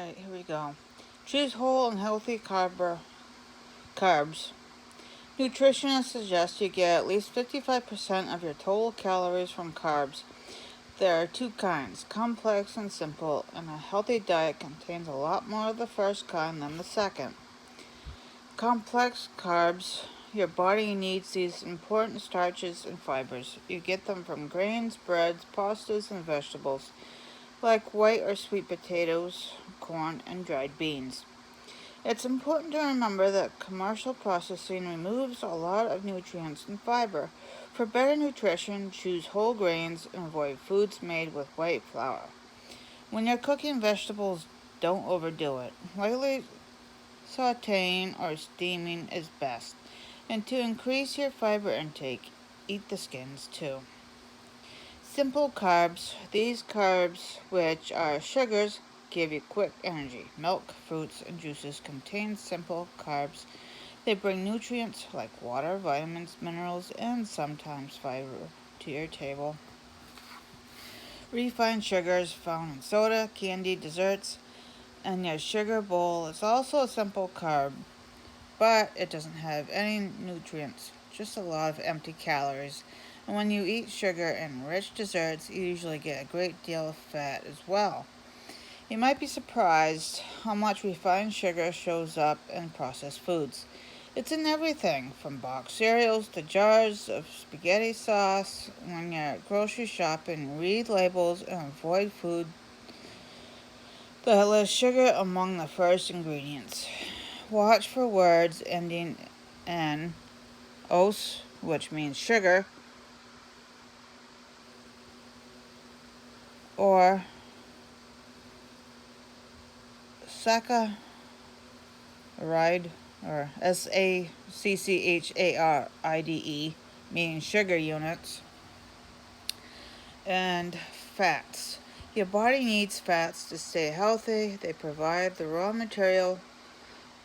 Alright, here we go. Choose whole and healthy carbs. Nutritionists suggest you get at least 55% of your total calories from carbs. There are two kinds, complex and simple, and a healthy diet contains a lot more of the first kind than the second. Complex carbs, your body needs these important starches and fibers. You get them from grains, breads, pastas, and vegetables, like white or sweet potatoes, corn, and dried beans. It's important to remember that commercial processing removes a lot of nutrients and fiber. For better nutrition, choose whole grains and avoid foods made with white flour. When you're cooking vegetables, don't overdo it. Lightly sauteing or steaming is best. And to increase your fiber intake, eat the skins too. Simple carbs. These carbs, which are sugars, give you quick energy. Milk, fruits, and juices contain simple carbs. They bring nutrients like water, vitamins, minerals, and sometimes fiber to your table. Refined sugars found in soda, candy, desserts, and your sugar bowl is also a simple carb, but it doesn't have any nutrients, just a lot of empty calories. And when you eat sugar and rich desserts, you usually get a great deal of fat as well. You might be surprised how much refined sugar shows up in processed foods. It's in everything, from boxed cereals to jars of spaghetti sauce. When you're grocery shopping, read labels and avoid food that lists sugar among the first ingredients. Watch for words ending in os, which means sugar, or saccharide, or SACCHARIDE, meaning sugar units, and fats. Your body needs fats to stay healthy. They provide the raw material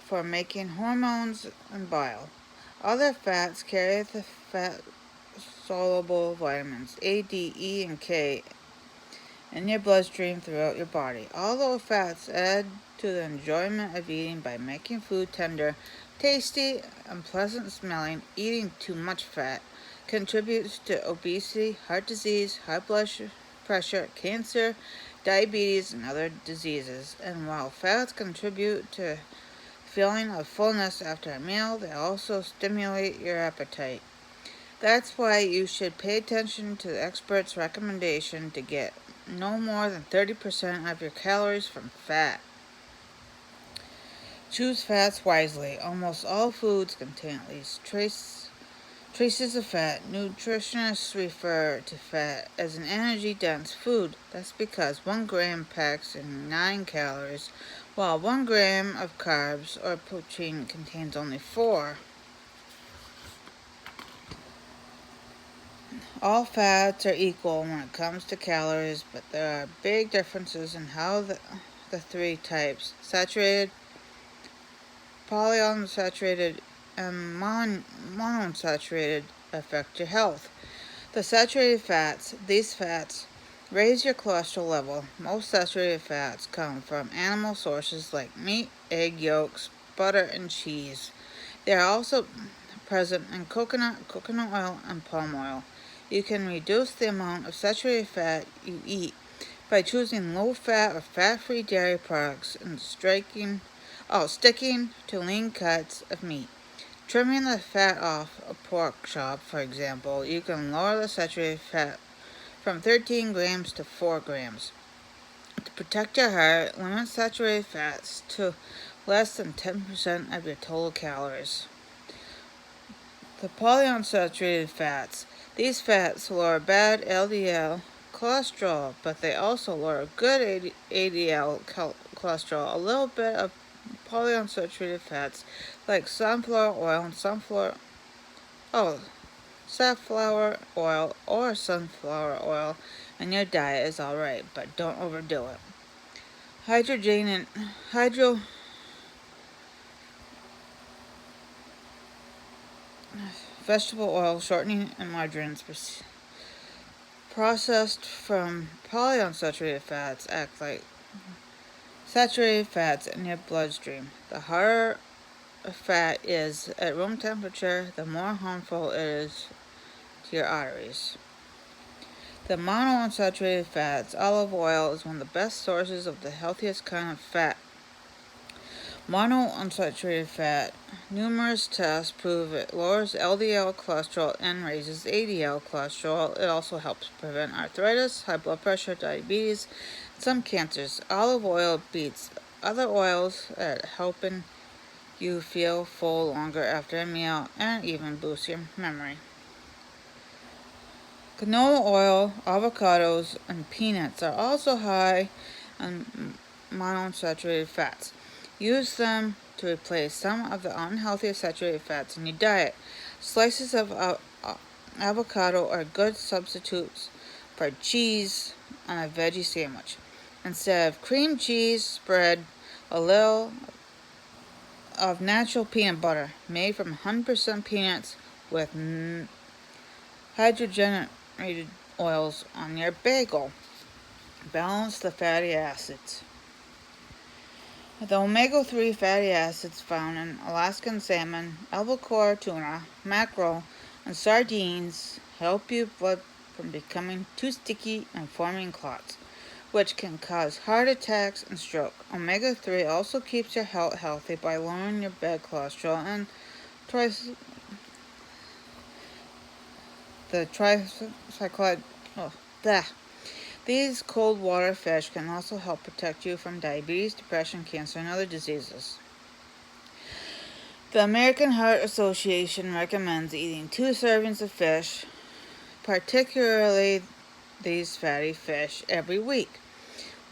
for making hormones and bile. Other fats carry the fat-soluble vitamins A, D, E, and K in your bloodstream throughout your body. Although fats add to the enjoyment of eating by making food tender, tasty, and pleasant smelling, eating too much fat contributes to obesity, heart disease, high blood pressure, cancer, diabetes, and other diseases. And while fats contribute to feeling of fullness after a meal, they also stimulate your appetite. That's why you should pay attention to the expert's recommendation to get no more than 30% of your calories from fat. Choose fats wisely. Almost all foods contain at least traces of fat. Nutritionists refer to fat as an energy-dense food. That's because 1 gram packs in 9 calories, while 1 gram of carbs or protein contains only 4. All fats are equal when it comes to calories, but there are big differences in how the three types, saturated, polyunsaturated, and monounsaturated, affect your health. The saturated fats, these fats raise your cholesterol level. Most saturated fats come from animal sources like meat, egg yolks, butter, and cheese. They are also present in coconut oil, and palm oil. You can reduce the amount of saturated fat you eat by choosing low-fat or fat-free dairy products and sticking to lean cuts of meat. Trimming the fat off a pork chop, for example, you can lower the saturated fat from 13 grams to 4 grams. To protect your heart, limit saturated fats to less than 10% of your total calories. The polyunsaturated fats. These fats lower bad LDL cholesterol, but they also lower good ADL cholesterol. A little bit of polyunsaturated fats like safflower oil or sunflower oil in your diet is alright, but don't overdo it. Vegetable oil, shortening, and margarines processed from polyunsaturated fats act like saturated fats in your bloodstream. The hotter a fat is at room temperature, the more harmful it is to your arteries. The monounsaturated fats, olive oil, is one of the best sources of the healthiest kind of fat. Monounsaturated fat, numerous tests prove it lowers LDL cholesterol and raises ADL cholesterol. It also helps prevent arthritis, high blood pressure, diabetes, and some cancers. Olive oil beats other oils at helping you feel full longer after a meal and even boost your memory. Canola oil, avocados, and peanuts are also high in monounsaturated fats. Use them to replace some of the unhealthy saturated fats in your diet. Slices of avocado are good substitutes for cheese on a veggie sandwich. Instead of cream cheese, spread a little of natural peanut butter made from 100% peanuts with hydrogenated oils on your bagel. Balance the fatty acids. The omega-3 fatty acids found in Alaskan salmon, albacore tuna, mackerel, and sardines help your blood from becoming too sticky and forming clots, which can cause heart attacks and stroke. Omega-3 also keeps your heart healthy by lowering your bad cholesterol and tricyclic. These cold water fish can also help protect you from diabetes, depression, cancer, and other diseases. The American Heart Association recommends eating 2 servings of fish, particularly these fatty fish, every week.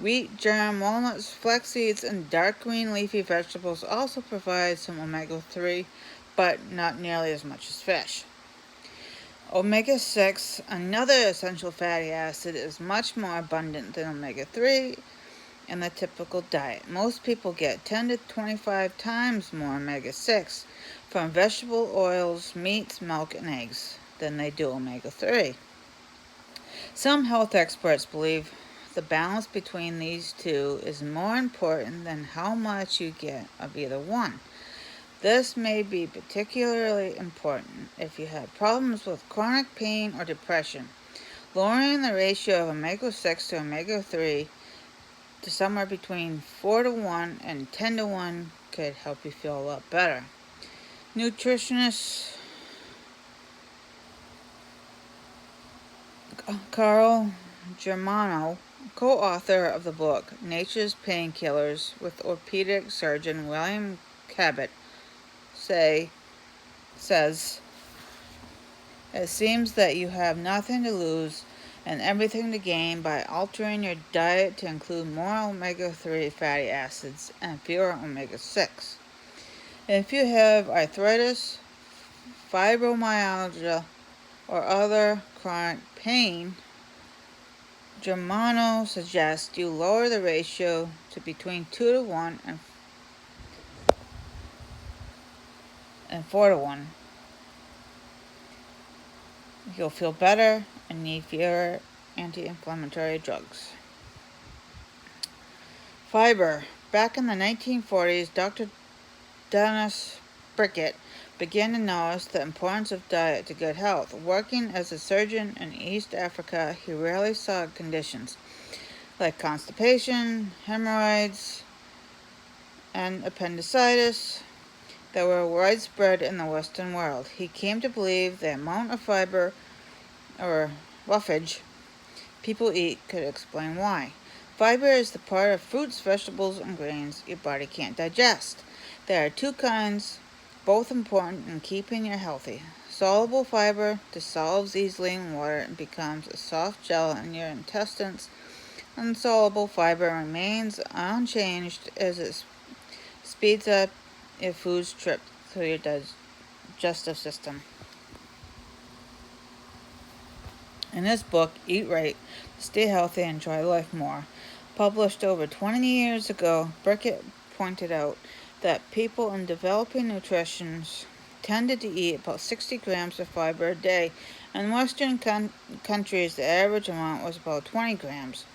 Wheat, germ, walnuts, flax seeds, and dark green leafy vegetables also provide some omega-3, but not nearly as much as fish. Omega-6, another essential fatty acid, is much more abundant than omega-3 in the typical diet. Most people get 10 to 25 times more omega-6 from vegetable oils, meats, milk, and eggs than they do omega-3. Some health experts believe the balance between these two is more important than how much you get of either one. This may be particularly important if you have problems with chronic pain or depression. Lowering the ratio of omega-6 to omega-3 to somewhere between 4 to 1 and 10 to 1 could help you feel a lot better. Nutritionist Carl Germano, co-author of the book Nature's Painkillers with orthopedic surgeon William Cabot, says, it seems that you have nothing to lose and everything to gain by altering your diet to include more omega-3 fatty acids and fewer omega-6. If you have arthritis, fibromyalgia, or other chronic pain, Germano suggests you lower the ratio to between 2 to 1 and 4 to 1. You'll feel better and need fewer anti-inflammatory drugs. Fiber. Back in the 1940s, Dr. Dennis Brickett began to notice the importance of diet to good health. Working as a surgeon in East Africa, he rarely saw conditions like constipation, hemorrhoids, and appendicitis that were widespread in the Western world. He came to believe the amount of fiber or roughage people eat could explain why. Fiber is the part of fruits, vegetables, and grains your body can't digest. There are 2 kinds, both important in keeping you healthy. Soluble fiber dissolves easily in water and becomes a soft gel in your intestines. Insoluble fiber remains unchanged as it speeds up your food's trip through your digestive system. In his book, Eat Right, Stay Healthy and Enjoy Life More, published over 20 years ago, Brickett pointed out that people in developing nutritions tended to eat about 60 grams of fiber a day. In Western countries, the average amount was about 20 grams.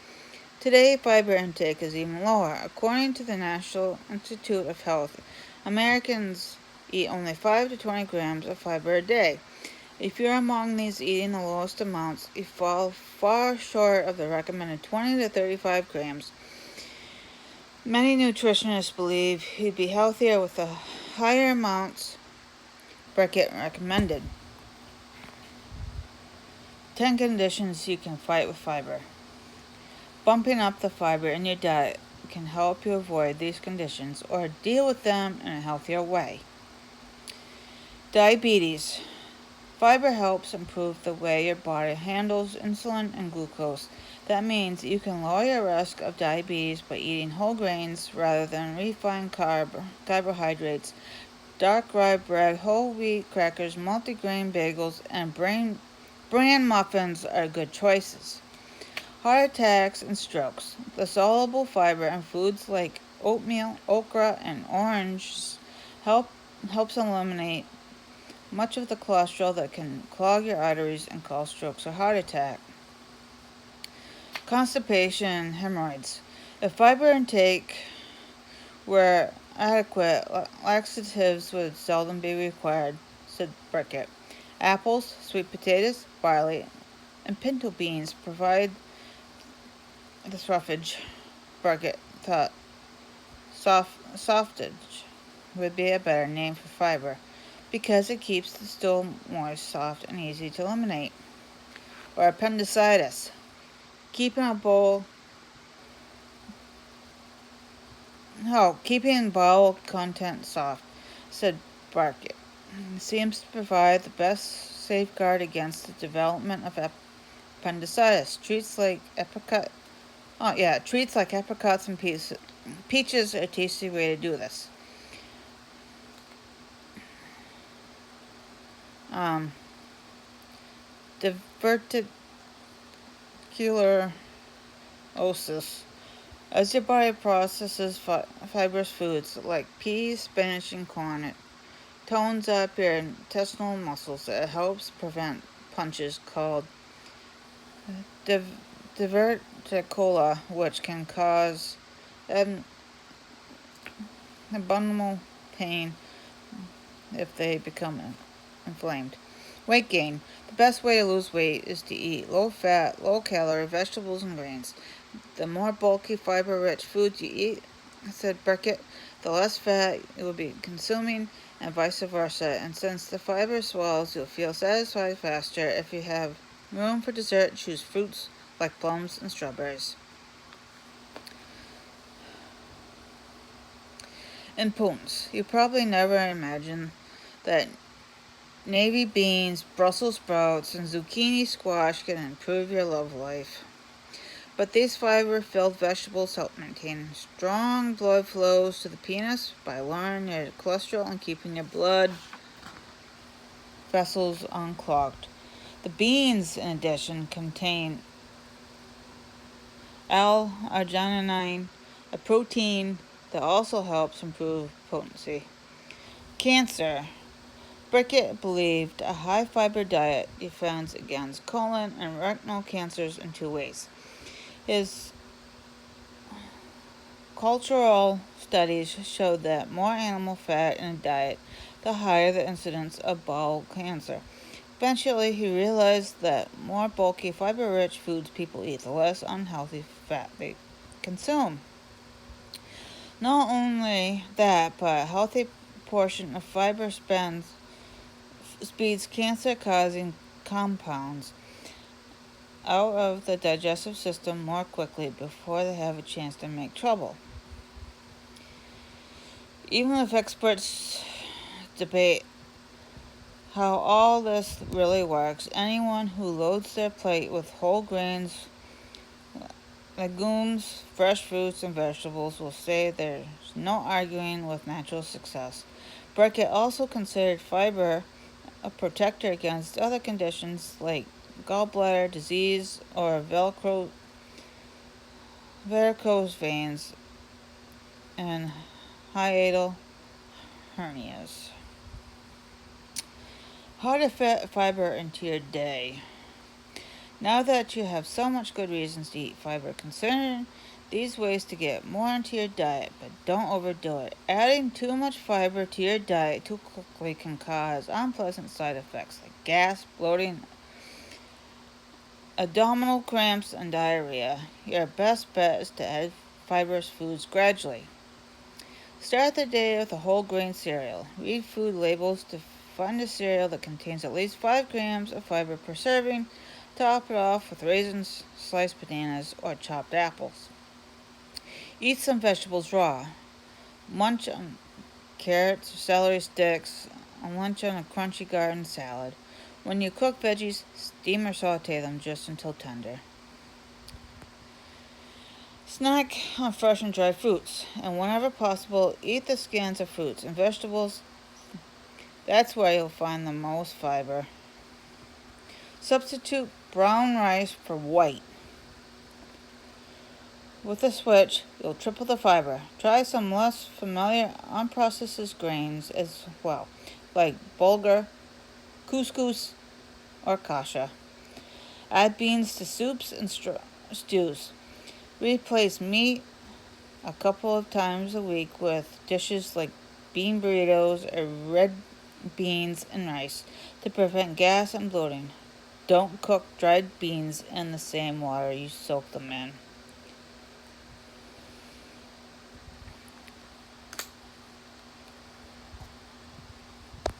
Today, fiber intake is even lower. According to the National Institute of Health, Americans eat only 5 to 20 grams of fiber a day. If you're among these eating the lowest amounts, you fall far short of the recommended 20 to 35 grams. Many nutritionists believe you'd be healthier with the higher amounts Beckett recommended. 10 conditions you can fight with fiber. Bumping up the fiber in your diet can help you avoid these conditions or deal with them in a healthier way. Diabetes. Fiber helps improve the way your body handles insulin and glucose. That means you can lower your risk of diabetes by eating whole grains rather than refined carbohydrates. Dark rye bread, whole wheat crackers, multigrain bagels, and bran muffins are good choices. Heart attacks and strokes. The soluble fiber in foods like oatmeal, okra, and oranges helps eliminate much of the cholesterol that can clog your arteries and cause strokes or heart attack. Constipation and hemorrhoids. If fiber intake were adequate, laxatives would seldom be required, said Beckett. Apples, sweet potatoes, barley, and pinto beans provide the roughage. Beckett thought softage would be a better name for fiber because it keeps the stool moist, soft, and easy to eliminate. Or appendicitis. Keeping bowel content soft, said Beckett, seems to provide the best safeguard against the development of appendicitis. Treats like apricots and peaches are a tasty way to do this. Diverticulosis. As your body processes fibrous foods like peas, spinach, and corn, it tones up your intestinal muscles. It helps prevent punches called diverticulosis, which can cause abdominal pain if they become inflamed. Weight gain. The best way to lose weight is to eat low-fat, low-calorie vegetables and grains. The more bulky, fiber-rich foods you eat, said Beckett, the less fat you will be consuming, and vice versa. And since the fiber swells, you'll feel satisfied faster. If you have room for dessert, choose fruits like plums and strawberries. Importance. You probably never imagined that navy beans, Brussels sprouts, and zucchini squash can improve your love life. But these fiber-filled vegetables help maintain strong blood flows to the penis by lowering your cholesterol and keeping your blood vessels unclogged. The beans, in addition, contain L-arginine, a protein that also helps improve potency. Cancer. Beckett believed a high-fiber diet defends against colon and rectal cancers in 2 ways. His cultural studies showed that more animal fat in a diet, the higher the incidence of bowel cancer. Eventually, he realized that more bulky, fiber-rich foods people eat, the less unhealthy fat they consume. Not only that, but a healthy portion of fiber speeds cancer-causing compounds out of the digestive system more quickly before they have a chance to make trouble. Even if experts debate how all this really works, anyone who loads their plate with whole grains, legumes, fresh fruits, and vegetables will say there's no arguing with natural success. Beckett also considered fiber a protector against other conditions like gallbladder disease or varicose veins and hiatal hernias. How to fit fiber into your day. Now that you have so much good reasons to eat fiber, consider these ways to get more into your diet, but don't overdo it. Adding too much fiber to your diet too quickly can cause unpleasant side effects like gas, bloating, abdominal cramps, and diarrhea. Your best bet is to add fibrous foods gradually. Start the day with a whole grain cereal. Read food labels to find a cereal that contains at least 5 grams of fiber per serving. Top it off with raisins, sliced bananas, or chopped apples. Eat some vegetables raw. Munch on carrots or celery sticks, and lunch on a crunchy garden salad. When you cook veggies, steam or saute them just until tender. Snack on fresh and dried fruits, and whenever possible, eat the skins of fruits and vegetables. That's where you'll find the most fiber. Substitute brown rice for white. With a switch, you'll triple the fiber. Try some less familiar unprocessed grains as well, like bulgur, couscous, or kasha. Add beans to soups and stews. Replace meat a couple of times a week with dishes like bean burritos or red beans and rice to prevent gas and bloating. Don't cook dried beans in the same water you soak them in.